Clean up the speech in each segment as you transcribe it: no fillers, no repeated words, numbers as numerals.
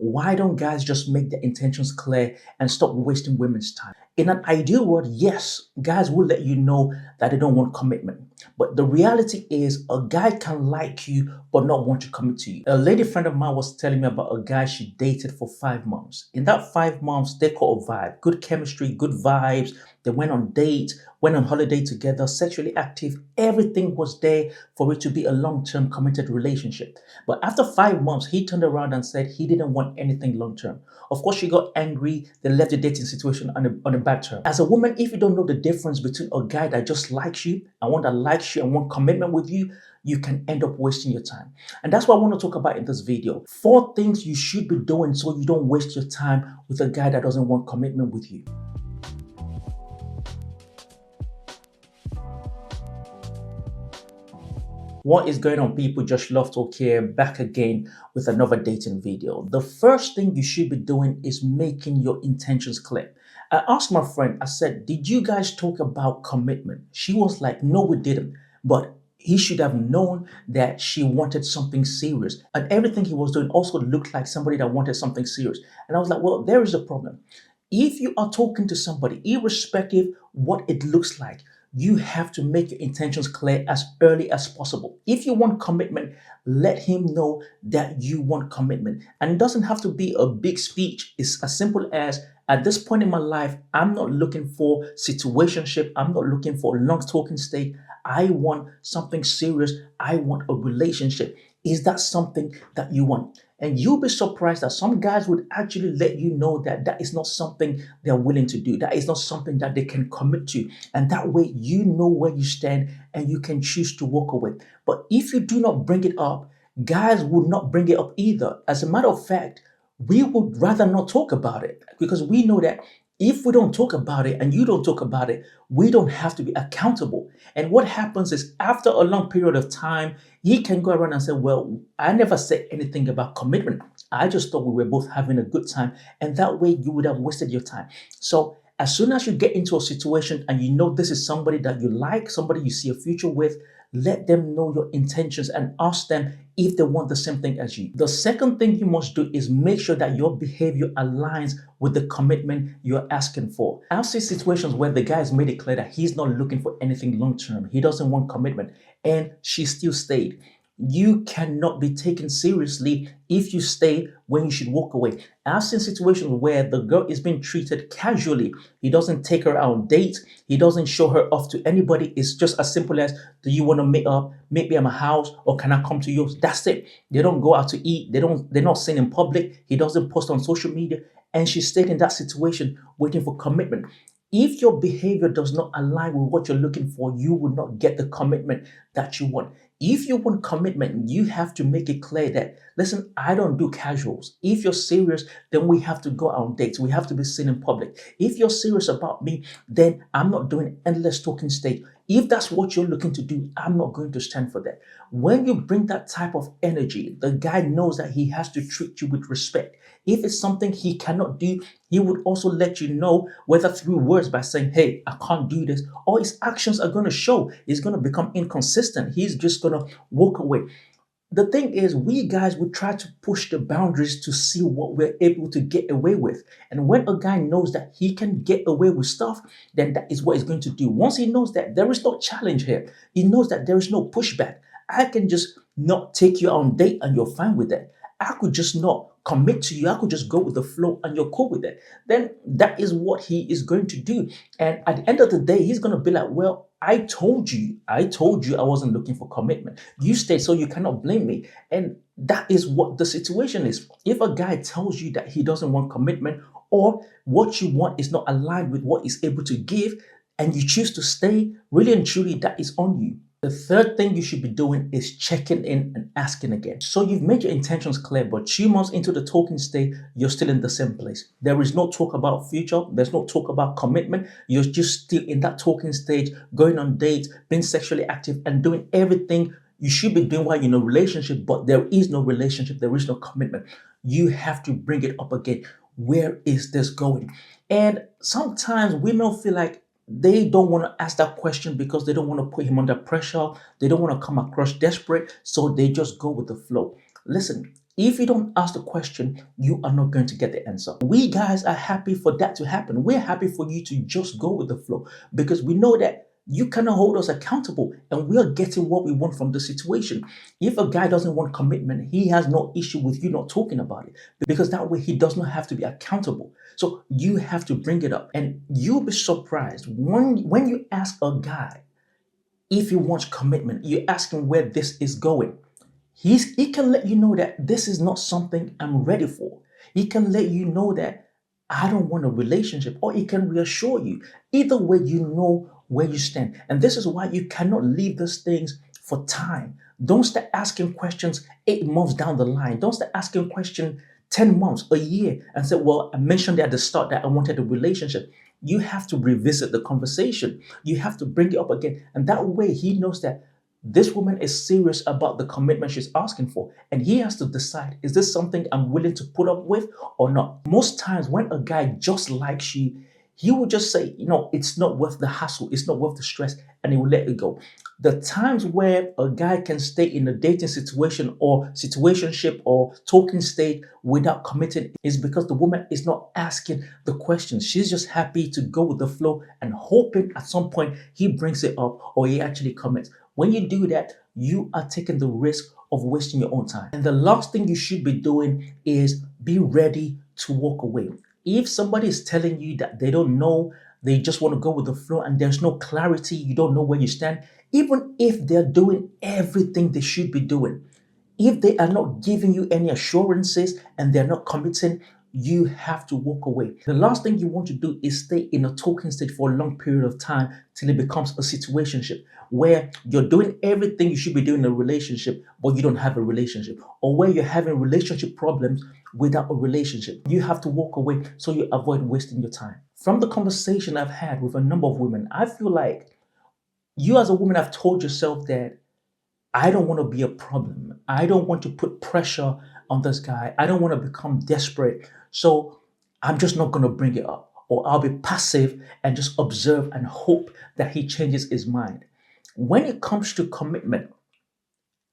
why don't guys just make their intentions clear and stop wasting women's time? In an ideal world, yes, guys will let you know that they don't want commitment. But the reality is, a guy can like you but not want to commit to you. A lady friend of mine was telling me about a guy she dated for 5 months. In that 5 months, they caught a vibe, good chemistry, good vibes. They went on dates, went on holiday together, sexually active. Everything was there for it to be a long-term committed relationship. But after 5 months, he turned around and said he didn't want anything long-term. Of course, she got angry. They left the dating situation on a bad term. As a woman, if you don't know the difference between a guy that just likes you and one that likes you and want commitment with you, you can end up wasting your time. And that's what I want to talk about in this video. 4 things you should be doing so you don't waste your time with a guy that doesn't want commitment with you. What is going on, people? Josh Love Talk here, back again with another dating video. The first thing you should be doing is making your intentions clear. I asked my friend, I said, did you guys talk about commitment? She was like, no, we didn't. But he should have known that she wanted something serious. And everything he was doing also looked like somebody that wanted something serious. And I was like, well, there is a problem. If you are talking to somebody, irrespective what it looks like, you have to make your intentions clear as early as possible. If you want commitment, let him know that you want commitment. And it doesn't have to be a big speech. It's as simple as, at this point in my life, I'm not looking for situationship. I'm not looking for a long talking stage. I want something serious. I want a relationship. Is that something that you want? And you'll be surprised that some guys would actually let you know that that is not something they're willing to do. That is not something that they can commit to. And that way you know where you stand and you can choose to walk away. But if you do not bring it up, guys will not bring it up either. As a matter of fact, we would rather not talk about it because we know that if we don't talk about it and you don't talk about it, we don't have to be accountable. And what happens is, after a long period of time, he can go around and say, well, I never said anything about commitment. I just thought we were both having a good time. And that way you would have wasted your time. So as soon as you get into a situation and you know this is somebody that you like, somebody you see a future with, let them know your intentions and ask them if they want the same thing as you. The second thing you must do is make sure that your behavior aligns with the commitment you're asking for. I've seen situations where the guy has made it clear that he's not looking for anything long term. He doesn't want commitment, and she still stayed. You cannot be taken seriously if you stay when you should walk away. I've seen situations where the girl is being treated casually. He doesn't take her out on dates. He doesn't show her off to anybody. It's just as simple as, do you want to meet up? Meet me at my house, or can I come to yours? That's it. They don't go out to eat. They're not seen in public. He doesn't post on social media. And she stayed in that situation waiting for commitment. If your behavior does not align with what you're looking for, you will not get the commitment that you want. If you want commitment, you have to make it clear that, listen, I don't do casuals. If you're serious, then we have to go out on dates. We have to be seen in public. If you're serious about me, then I'm not doing endless talking stage. If that's what you're looking to do, I'm not going to stand for that. When you bring that type of energy, the guy knows that he has to treat you with respect. If it's something he cannot do, he would also let you know, whether through words by saying, hey, I can't do this, or his actions are going to show. He's going to become inconsistent. He's just going to walk away. The thing is, we guys would try to push the boundaries to see what we're able to get away with. And when a guy knows that he can get away with stuff, then that is what he's going to do. Once he knows that there is no challenge here, he knows that there is no pushback. I can just not take you on date and you're fine with that. I could just not commit to you. I could just go with the flow and you're cool with it. Then that is what he is going to do. And at the end of the day, he's going to be like, well, I told you I wasn't looking for commitment. You stayed, so you cannot blame me. And that is what the situation is. If a guy tells you that he doesn't want commitment, or what you want is not aligned with what he's able to give, and you choose to stay, really and truly, that is on you. The third thing you should be doing is checking in and asking again. So you've made your intentions clear, but 2 months into the talking stage, you're still in the same place. There is no talk about future. There's no talk about commitment. You're just still in that talking stage, going on dates, being sexually active, and doing everything you should be doing while you're in a relationship, but there is no relationship. There is no commitment. You have to bring it up again. Where is this going? And sometimes women feel like they don't want to ask that question because they don't want to put him under pressure. They don't want to come across desperate. So they just go with the flow. Listen, If you don't ask the question, you are not going to get the answer. We guys are happy for that to happen. We're happy for you to just go with the flow because we know that you cannot hold us accountable and we are getting what we want from the situation. If a guy doesn't want commitment, he has no issue with you not talking about it because that way he does not have to be accountable. So you have to bring it up and you'll be surprised when you ask a guy if he wants commitment, you ask him where this is going. He can let you know that this is not something I'm ready for. He can let you know that I don't want a relationship, or he can reassure you. Either way, you know where you stand. And this is why you cannot leave these things for time. Don't start asking questions 8 months down the line. Don't start asking questions 10 months, a year, and say, well, I mentioned at the start that I wanted a relationship. You have to revisit the conversation. You have to bring it up again. And that way he knows that this woman is serious about the commitment she's asking for. And he has to decide, is this something I'm willing to put up with or not? Most times when a guy just likes you, he will just say, it's not worth the hassle, it's not worth the stress, and he will let it go. The times where a guy can stay in a dating situation or situationship or talking state without committing is because the woman is not asking the questions. She's just happy to go with the flow and hoping at some point he brings it up or he actually commits. When you do that, you are taking the risk of wasting your own time. And the last thing you should be doing is be ready to walk away. If somebody is telling you that they don't know, they just want to go with the flow and there's no clarity, you don't know where you stand, even if they're doing everything they should be doing, if they are not giving you any assurances and they're not committing, you have to walk away. The last thing you want to do is stay in a talking stage for a long period of time till it becomes a situationship where you're doing everything you should be doing in a relationship, but you don't have a relationship, or where you're having relationship problems without a relationship. You have to walk away so you avoid wasting your time. From the conversation I've had with a number of women, I feel like you as a woman have told yourself that I don't want to be a problem. I don't want to put pressure on this guy. I don't want to become desperate. So I'm just not going to bring it up. Or I'll be passive and just observe and hope that he changes his mind. When it comes to commitment,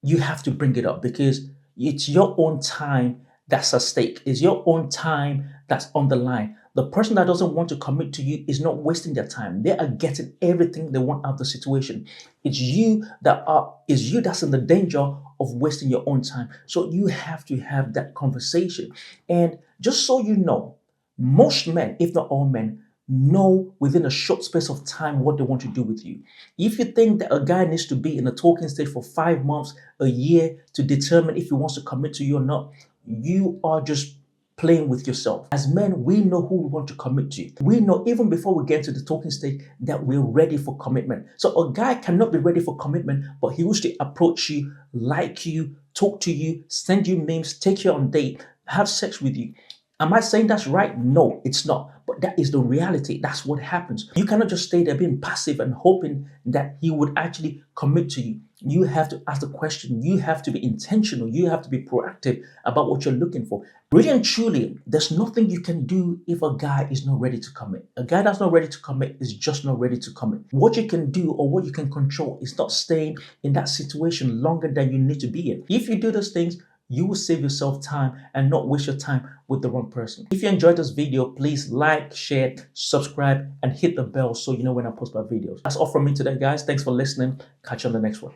you have to bring it up because it's your own time that's at stake. It's your own time that's on the line. The person that doesn't want to commit to you is not wasting their time. They are getting everything they want out of the situation. It's you that's in the danger of wasting your own time. So you have to have that conversation. And just so you know, most men, if not all men, know within a short space of time what they want to do with you. If you think that a guy needs to be in a talking stage for 5 months, a year to determine if he wants to commit to you or not, you are just playing with yourself. As men, we know who we want to commit to. We know even before we get to the talking stage that we're ready for commitment. So a guy cannot be ready for commitment, but he wants to approach you, like you, talk to you, send you memes, take you on date, have sex with you. Am I saying that's right? No, it's not. But that is the reality. That's what happens. You cannot just stay there being passive and hoping that he would actually commit to you. You have to ask the question. You have to be intentional. You have to be proactive about what you're looking for. Really and truly, there's nothing you can do if a guy is not ready to commit. A guy that's not ready to commit is just not ready to commit. What you can do or what you can control is not staying in that situation longer than you need to be in. If you do those things, you will save yourself time and not waste your time with the wrong person. If you enjoyed this video, please like, share, subscribe, and hit the bell so you know when I post my videos. That's all from me today, guys. Thanks for listening. Catch you on the next one.